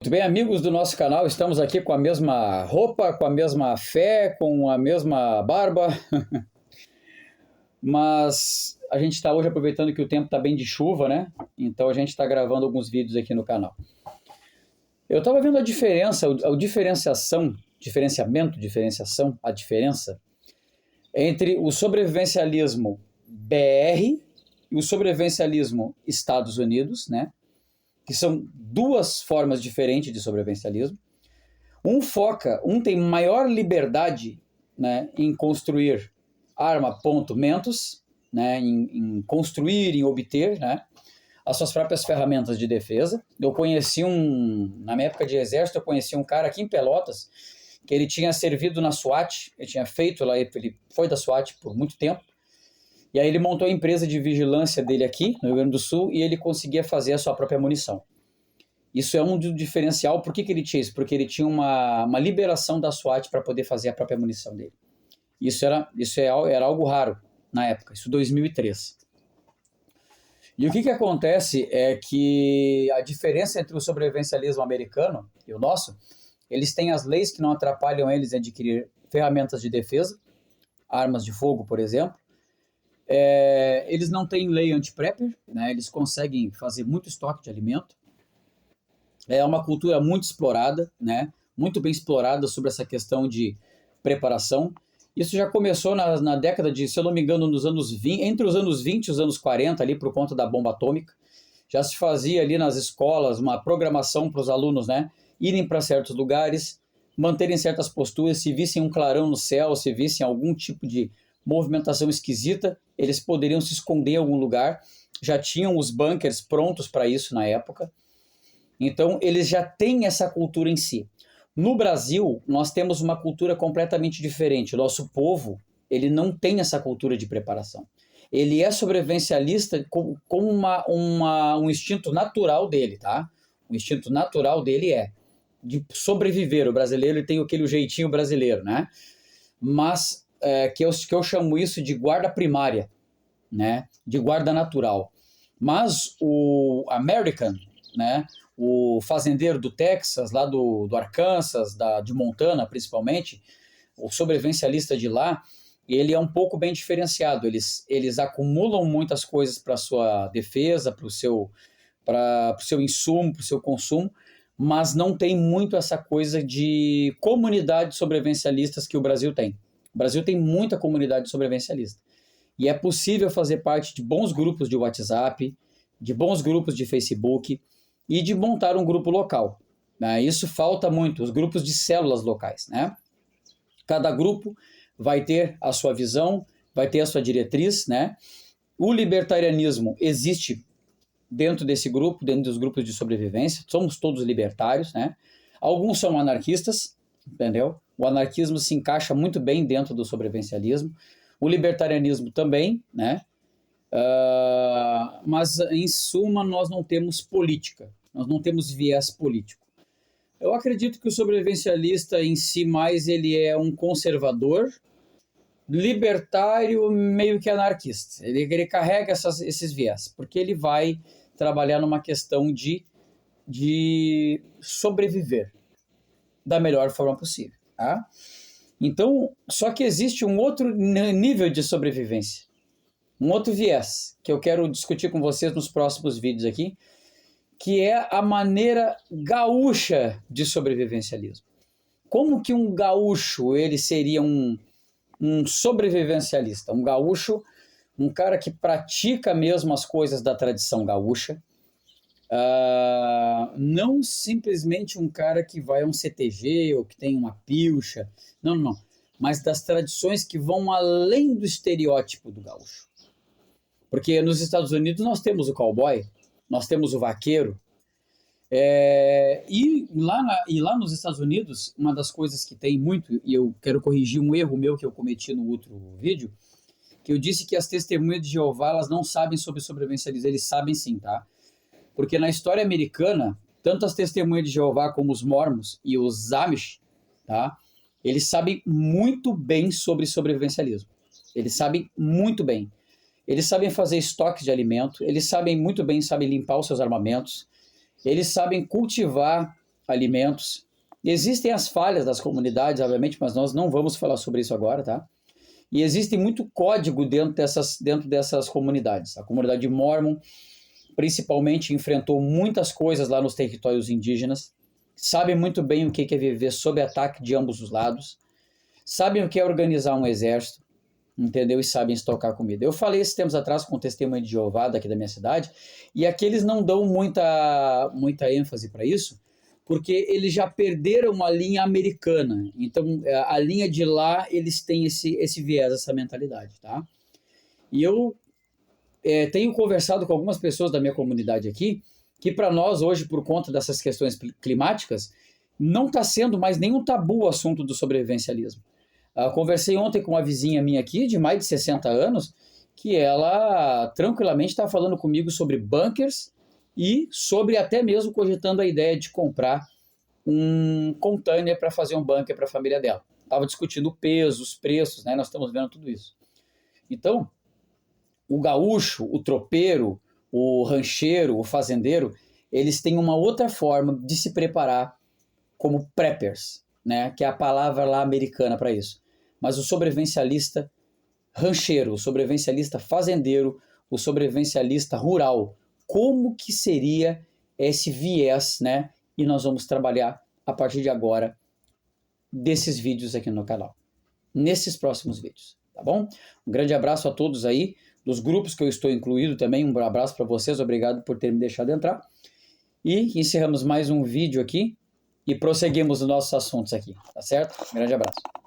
Muito bem, amigos do nosso canal, estamos aqui com a mesma roupa, com a mesma fé, com a mesma barba, mas a gente está hoje aproveitando que o tempo está bem de chuva, né? Então a gente está gravando alguns vídeos aqui no canal. Eu estava vendo a diferença, a diferença entre o sobrevivencialismo BR e o sobrevivencialismo Estados Unidos, né? Que são duas formas diferentes de sobrevivencialismo. Um tem maior liberdade, né, em construir armamentos, né, em construir, em obter, né, as suas próprias ferramentas de defesa. Na minha época de exército, eu conheci um cara aqui em Pelotas, que ele tinha servido na SWAT, ele tinha feito lá, ele foi da SWAT por muito tempo, e aí ele montou a empresa de vigilância dele aqui, no Rio Grande do Sul, e ele conseguia fazer a sua própria munição. Isso é um diferencial. Por que ele tinha isso? Porque ele tinha uma liberação da SWAT para poder fazer a própria munição dele. Isso era algo raro na época, isso 2003. E o que acontece é que a diferença entre o sobrevivencialismo americano e o nosso, eles têm as leis que não atrapalham eles em adquirir ferramentas de defesa, armas de fogo, por exemplo. Eles não têm lei anti-prepper, né? Eles conseguem fazer muito estoque de alimento. É uma cultura muito explorada, né? Muito bem explorada sobre essa questão de preparação. Isso já começou na década de, se eu não me engano, entre os anos 20 e os anos 40, ali por conta da bomba atômica. Já se fazia ali nas escolas uma programação para os alunos, né, irem para certos lugares, manterem certas posturas. Se vissem um clarão no céu, se vissem algum tipo de movimentação esquisita, eles poderiam se esconder em algum lugar. Já tinham os bunkers prontos para isso na época. Então, eles já têm essa cultura em si. No Brasil, nós temos uma cultura completamente diferente. O nosso povo, ele não tem essa cultura de preparação. Ele é sobrevivencialista com um instinto natural dele, tá? O instinto natural dele é de sobreviver. O brasileiro, ele tem aquele jeitinho brasileiro, né? Mas que eu chamo isso de guarda primária, né? De guarda natural. Mas o American, né, o fazendeiro do Texas, lá do Arkansas, de Montana principalmente, o sobrevivencialista de lá, ele é um pouco bem diferenciado. Eles acumulam muitas coisas para a sua defesa, para o seu insumo, para o seu consumo, mas não tem muito essa coisa de comunidades sobrevivencialistas que o Brasil tem. O Brasil tem muita comunidade sobrevivencialista. E é possível fazer parte de bons grupos de WhatsApp, de bons grupos de Facebook, e de montar um grupo local, né? Isso falta muito, os grupos de células locais, né? Cada grupo vai ter a sua visão, vai ter a sua diretriz, né? O libertarianismo existe dentro desse grupo, dentro dos grupos de sobrevivência. Somos todos libertários, né? Alguns são anarquistas, entendeu? O anarquismo se encaixa muito bem dentro do sobrevivencialismo. O libertarianismo também, né? Mas em suma nós não temos política, nós não temos viés político. Eu acredito que o sobrevivencialista em si mais ele é um conservador, libertário, meio que anarquista. Ele carrega esses viés, porque ele vai trabalhar numa questão de sobreviver da melhor forma possível, tá? Então, só que existe um outro nível de sobrevivência, um outro viés que eu quero discutir com vocês nos próximos vídeos aqui, que é a maneira gaúcha de sobrevivencialismo. Como que um gaúcho ele seria um sobrevivencialista? Um gaúcho, um cara que pratica mesmo as coisas da tradição gaúcha, não simplesmente um cara que vai a um CTG ou que tem uma pilcha, não, mas das tradições que vão além do estereótipo do gaúcho. Porque nos Estados Unidos nós temos o cowboy, nós temos o vaqueiro, e lá nos Estados Unidos, uma das coisas que tem muito, e eu quero corrigir um erro meu que eu cometi no outro vídeo, que eu disse que as testemunhas de Jeová, elas não sabem sobre sobrevivencialismo. Eles sabem sim, tá? Porque na história americana, tanto as testemunhas de Jeová como os Mormons e os Amish, tá? Eles sabem muito bem sobre sobrevivencialismo. Eles sabem muito bem. Eles sabem fazer estoques de alimento, eles sabem muito bem, sabem limpar os seus armamentos, eles sabem cultivar alimentos. Existem as falhas das comunidades, obviamente, mas nós não vamos falar sobre isso agora, tá? E existe muito código dentro dessas comunidades. A comunidade Mormon, principalmente, enfrentou muitas coisas lá nos territórios indígenas, sabem muito bem o que é viver sob ataque de ambos os lados, sabem o que é organizar um exército, entendeu? E sabem estocar comida. Eu falei esses tempos atrás com o Testemunho de Jeová daqui da minha cidade, e aqui eles não dão muita ênfase para isso, porque eles já perderam a linha americana. Então, a linha de lá, eles têm esse viés, essa mentalidade, tá? E eu tenho conversado com algumas pessoas da minha comunidade aqui, que para nós hoje, por conta dessas questões climáticas, não está sendo mais nenhum tabu o assunto do sobrevivencialismo. Conversei ontem com uma vizinha minha aqui, de mais de 60 anos, que ela tranquilamente está falando comigo sobre bunkers, e sobre até mesmo cogitando a ideia de comprar um container para fazer um bunker para a família dela. Estava discutindo o peso, os preços, né? Nós estamos vendo tudo isso. Então, o gaúcho, o tropeiro, o rancheiro, o fazendeiro, eles têm uma outra forma de se preparar como preppers, né? Que é a palavra lá americana para isso. Mas o sobrevivencialista rancheiro, o sobrevivencialista fazendeiro, o sobrevivencialista rural, como que seria esse viés, né? E nós vamos trabalhar a partir de agora desses vídeos aqui no canal, nesses próximos vídeos, tá bom? Um grande abraço a todos aí, dos grupos que eu estou incluído também, um abraço para vocês, obrigado por terem me deixado entrar. E encerramos mais um vídeo aqui e prosseguimos os nossos assuntos aqui, tá certo? Um grande abraço.